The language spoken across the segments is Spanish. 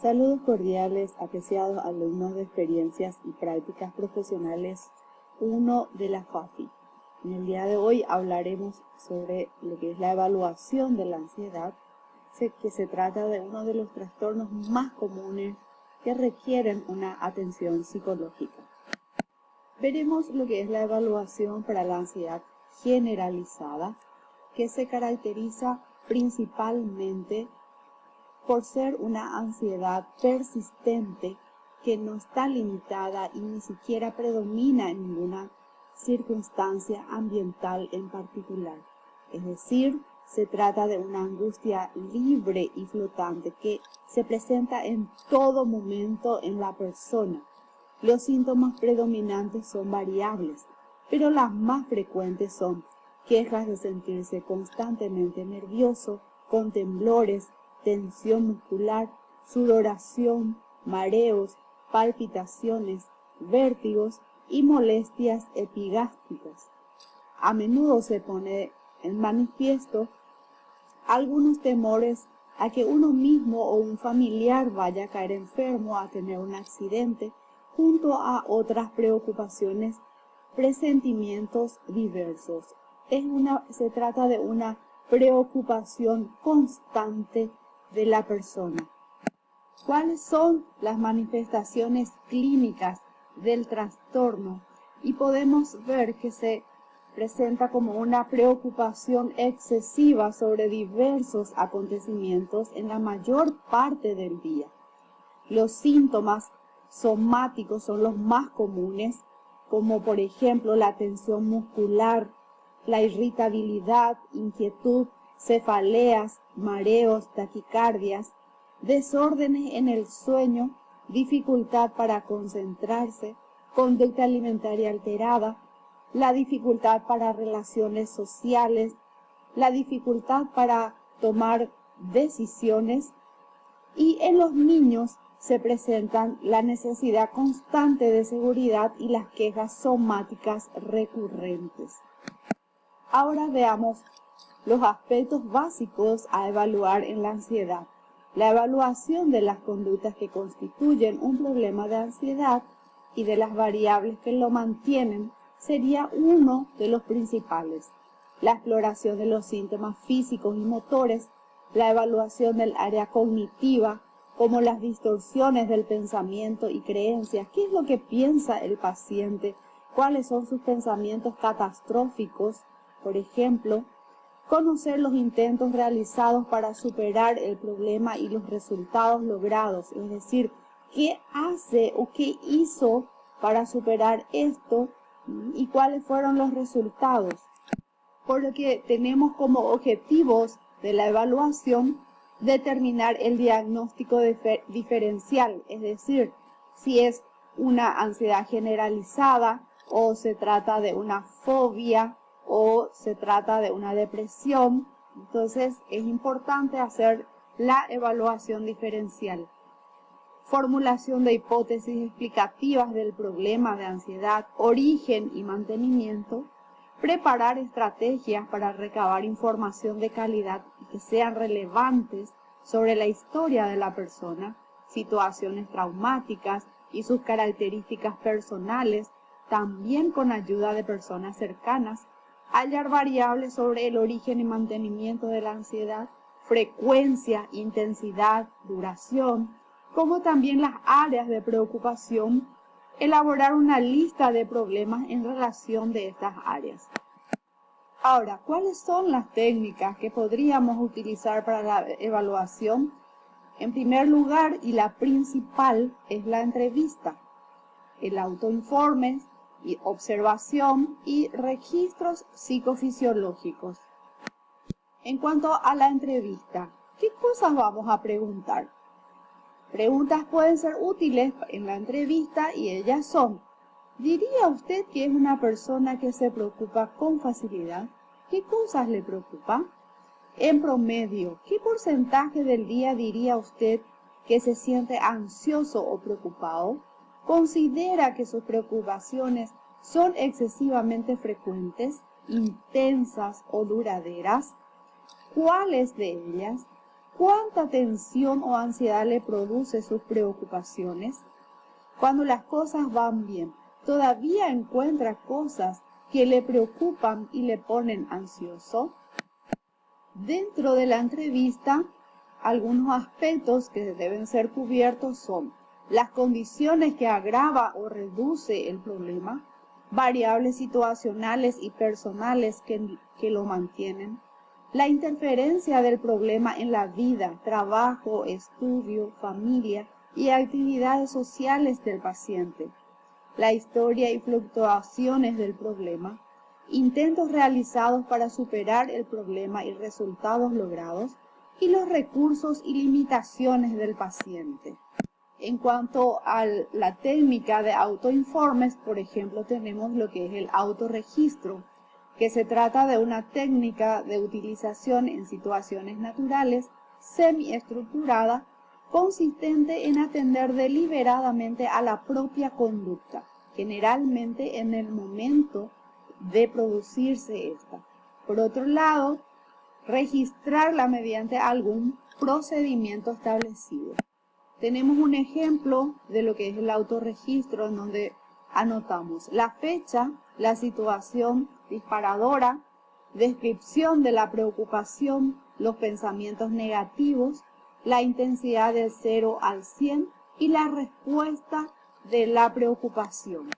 Saludos cordiales, apreciados alumnos de experiencias y prácticas profesionales 1 de la FAFI. En el día de hoy hablaremos sobre lo que es la evaluación de la ansiedad, que se trata de uno de los trastornos más comunes que requieren una atención psicológica. Veremos lo que es la evaluación para la ansiedad generalizada, que se caracteriza principalmente por ser una ansiedad persistente que no está limitada y ni siquiera predomina en ninguna circunstancia ambiental en particular. Es decir, se trata de una angustia libre y flotante que se presenta en todo momento en la persona. Los síntomas predominantes son variables, pero las más frecuentes son quejas de sentirse constantemente nervioso, con temblores, tensión muscular, sudoración, mareos, palpitaciones, vértigos y molestias epigástricas. A menudo se pone en manifiesto algunos temores a que uno mismo o un familiar vaya a caer enfermo, a tener un accidente, junto a otras preocupaciones, presentimientos diversos. Se trata de una preocupación constante de la persona. ¿Cuáles son las manifestaciones clínicas del trastorno? Y podemos ver que se presenta como una preocupación excesiva sobre diversos acontecimientos en la mayor parte del día. Los síntomas somáticos son los más comunes, como por ejemplo la tensión muscular, la irritabilidad, inquietud, cefaleas, mareos, taquicardias, desórdenes en el sueño, dificultad para concentrarse, conducta alimentaria alterada, la dificultad para relaciones sociales, la dificultad para tomar decisiones, y en los niños se presentan la necesidad constante de seguridad y las quejas somáticas recurrentes. Ahora veamos los aspectos básicos a evaluar en la ansiedad. La evaluación de las conductas que constituyen un problema de ansiedad y de las variables que lo mantienen sería uno de los principales. La exploración de los síntomas físicos y motores, la evaluación del área cognitiva, como las distorsiones del pensamiento y creencias. ¿Qué es lo que piensa el paciente? ¿Cuáles son sus pensamientos catastróficos? Por ejemplo, conocer los intentos realizados para superar el problema y los resultados logrados, es decir, qué hace o qué hizo para superar esto y cuáles fueron los resultados. Porque tenemos como objetivos de la evaluación determinar el diagnóstico diferencial, es decir, si es una ansiedad generalizada o se trata de una fobia o se trata de una depresión. Entonces es importante hacer la evaluación diferencial. Formulación de hipótesis explicativas del problema de ansiedad, origen y mantenimiento. Preparar estrategias para recabar información de calidad y que sean relevantes sobre la historia de la persona, situaciones traumáticas y sus características personales, también con ayuda de personas cercanas. Hallar variables sobre el origen y mantenimiento de la ansiedad, frecuencia, intensidad, duración, como también las áreas de preocupación. Elaborar una lista de problemas en relación de estas áreas. Ahora, ¿cuáles son las técnicas que podríamos utilizar para la evaluación? En primer lugar, y la principal, es la entrevista, el autoinforme, y observación y registros psicofisiológicos. En cuanto a la entrevista, ¿qué cosas vamos a preguntar? Preguntas pueden ser útiles en la entrevista y ellas son: ¿diría usted que es una persona que se preocupa con facilidad? ¿Qué cosas le preocupan? En promedio, ¿qué porcentaje del día diría usted que se siente ansioso o preocupado? ¿Considera que sus preocupaciones son excesivamente frecuentes, intensas o duraderas? ¿Cuáles de ellas? ¿cuánta tensión o ansiedad le produce sus preocupaciones? Cuando las cosas van bien, ¿todavía encuentra cosas que le preocupan y le ponen ansioso? Dentro de la entrevista, algunos aspectos que deben ser cubiertos son las condiciones que agrava o reduce el problema, variables situacionales y personales que lo mantienen, la interferencia del problema en la vida, trabajo, estudio, familia y actividades sociales del paciente, la historia y fluctuaciones del problema, intentos realizados para superar el problema y resultados logrados, y los recursos y limitaciones del paciente. En cuanto a la técnica de autoinformes, por ejemplo, tenemos lo que es el autorregistro, que se trata de una técnica de utilización en situaciones naturales semiestructurada, consistente en atender deliberadamente a la propia conducta, generalmente en el momento de producirse esta. Por otro lado, registrarla mediante algún procedimiento establecido. Tenemos un ejemplo de lo que es el autorregistro, en donde anotamos la fecha, la situación disparadora, descripción de la preocupación, los pensamientos negativos, la intensidad del 0 al 100 y la respuesta de la preocupación.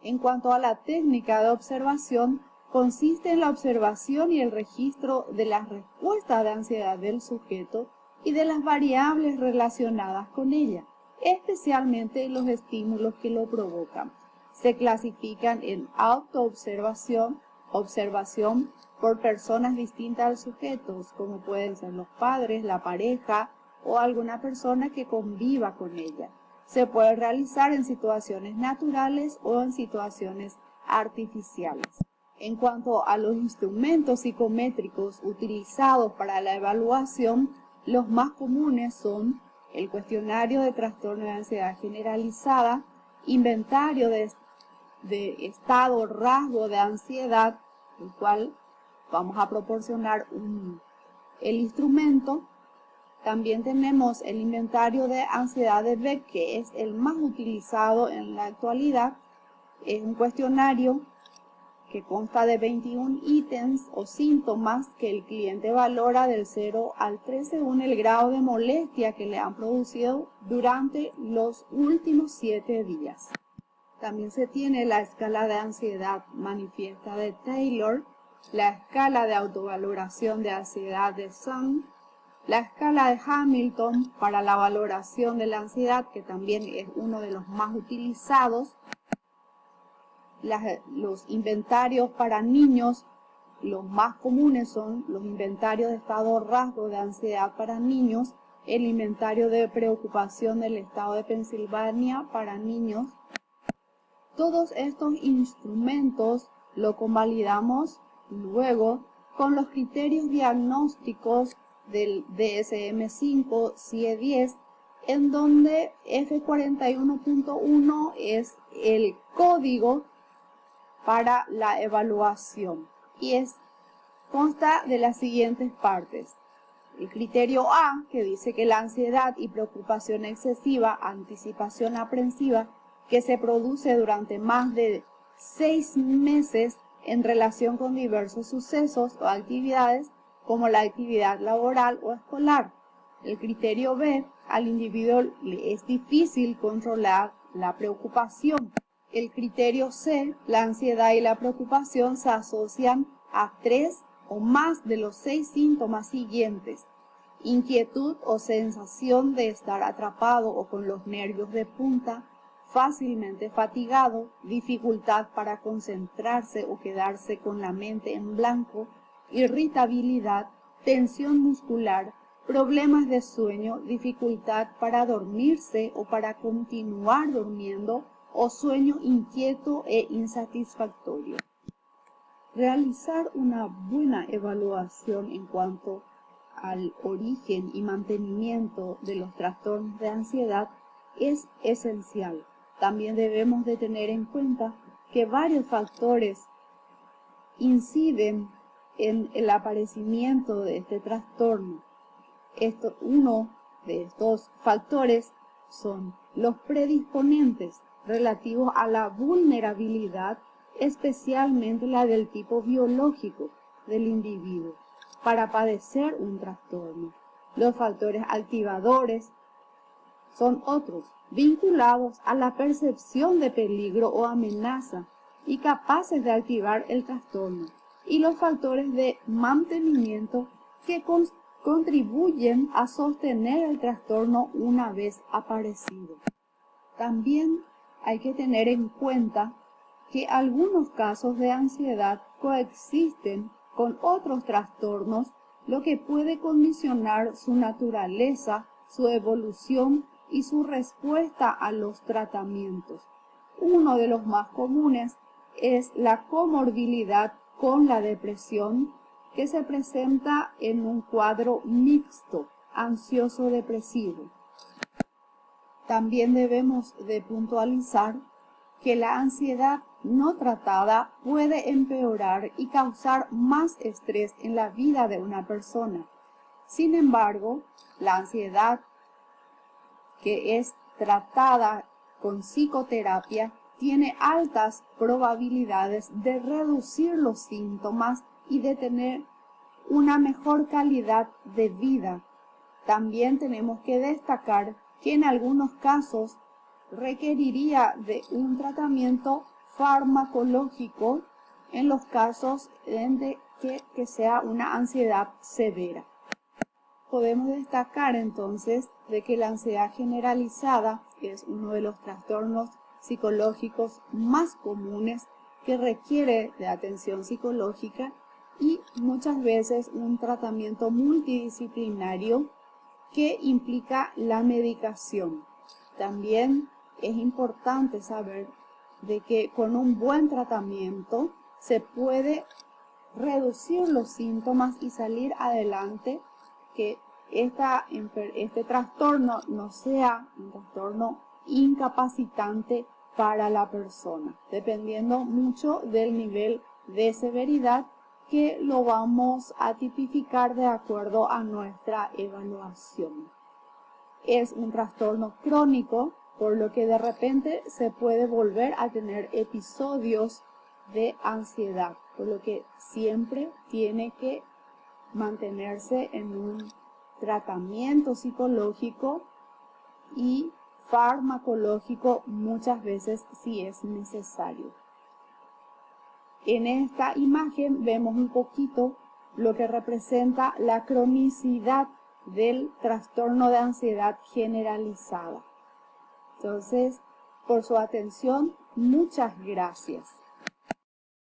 En cuanto a la técnica de observación, consiste en la observación y el registro de las respuestas de ansiedad del sujeto y de las variables relacionadas con ella, especialmente los estímulos que lo provocan. Se clasifican en autoobservación, observación por personas distintas al sujeto, como pueden ser los padres, la pareja o alguna persona que conviva con ella. Se puede realizar en situaciones naturales o en situaciones artificiales. En cuanto a los instrumentos psicométricos utilizados para la evaluación, los más comunes son el cuestionario de trastorno de ansiedad generalizada, inventario de estado o rasgo de ansiedad, el cual vamos a proporcionar el instrumento. También tenemos el inventario de ansiedad de Beck, que es el más utilizado en la actualidad. Es un cuestionario que consta de 21 ítems o síntomas que el cliente valora del 0 al 3 según el grado de molestia que le han producido durante los últimos 7 días. También se tiene la escala de ansiedad manifiesta de Taylor, la escala de autovaloración de ansiedad de Sung, la escala de Hamilton para la valoración de la ansiedad, que también es uno de los más utilizados. Los inventarios para niños, los más comunes son los inventarios de estado o rasgo de ansiedad para niños, el inventario de preocupación del estado de Pensilvania para niños. Todos estos instrumentos lo convalidamos luego con los criterios diagnósticos del DSM-5 CIE-10, en donde F41.1 es el código para la evaluación y consta de las siguientes partes. El criterio A, que dice que la ansiedad y preocupación excesiva, anticipación aprensiva, que se produce durante más de 6 meses en relación con diversos sucesos o actividades, como la actividad laboral o escolar. El criterio B, al individuo le es difícil controlar la preocupación. El criterio C, la ansiedad y la preocupación se asocian a 3 o más de los 6 síntomas siguientes: inquietud o sensación de estar atrapado o con los nervios de punta, fácilmente fatigado, dificultad para concentrarse o quedarse con la mente en blanco, irritabilidad, tensión muscular, problemas de sueño, dificultad para dormirse o para continuar durmiendo, o sueño inquieto e insatisfactorio. Realizar una buena evaluación en cuanto al origen y mantenimiento de los trastornos de ansiedad es esencial. También debemos de tener en cuenta que varios factores inciden en el aparecimiento de este trastorno. Uno de estos factores son los predisponentes relativos a la vulnerabilidad, especialmente la del tipo biológico del individuo, para padecer un trastorno. Los factores activadores son otros, vinculados a la percepción de peligro o amenaza y capaces de activar el trastorno. Y los factores de mantenimiento que contribuyen a sostener el trastorno una vez aparecido. También hay que tener en cuenta que algunos casos de ansiedad coexisten con otros trastornos, lo que puede condicionar su naturaleza, su evolución y su respuesta a los tratamientos. Uno de los más comunes es la comorbilidad con la depresión, que se presenta en un cuadro mixto, ansioso-depresivo. También debemos de puntualizar que la ansiedad no tratada puede empeorar y causar más estrés en la vida de una persona. Sin embargo, la ansiedad que es tratada con psicoterapia tiene altas probabilidades de reducir los síntomas y de tener una mejor calidad de vida. También tenemos que destacar que en algunos casos requeriría de un tratamiento farmacológico en los casos de que sea una ansiedad severa. Podemos destacar entonces de que la ansiedad generalizada es uno de los trastornos psicológicos más comunes que requiere de atención psicológica y muchas veces un tratamiento multidisciplinario que implica la medicación. También es importante saber de que con un buen tratamiento se puede reducir los síntomas y salir adelante, que este trastorno no sea un trastorno incapacitante para la persona, dependiendo mucho del nivel de severidad que lo vamos a tipificar de acuerdo a nuestra evaluación. Es un trastorno crónico, por lo que de repente se puede volver a tener episodios de ansiedad, por lo que siempre tiene que mantenerse en un tratamiento psicológico y farmacológico muchas veces si es necesario. En esta imagen vemos un poquito lo que representa la cronicidad del trastorno de ansiedad generalizada. Entonces, por su atención, muchas gracias.